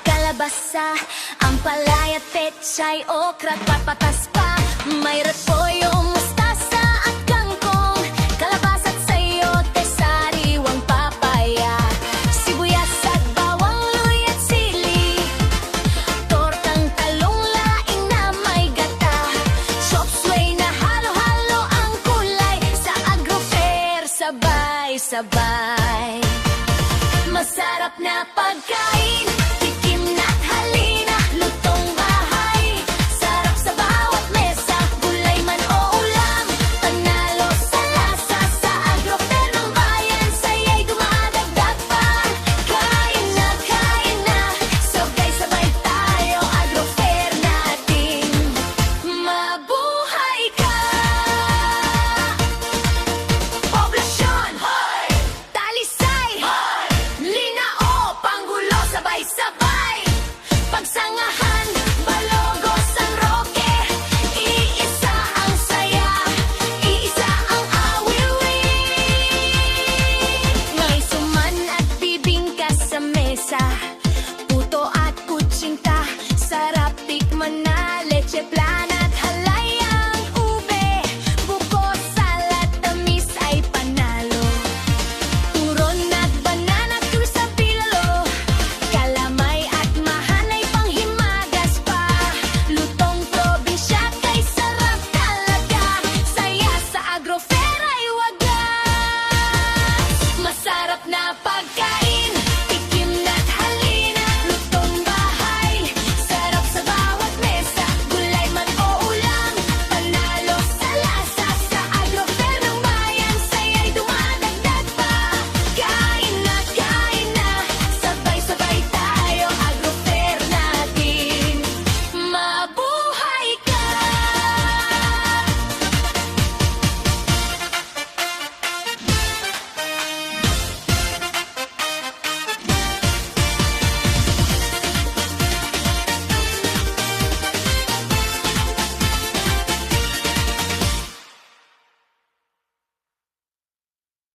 kalabasa, ampalaya, pechay, okra, papatas pa. May repolyo, mustasa at kangkong, kalabasa at sayote, sariwang papaya, sibuyas at bawang, luya at sili, tortang talong, laing na may gata, chop suey na halo-halo ang kulay, sa Agrofair sabay-sabay. Masarap na pagkain,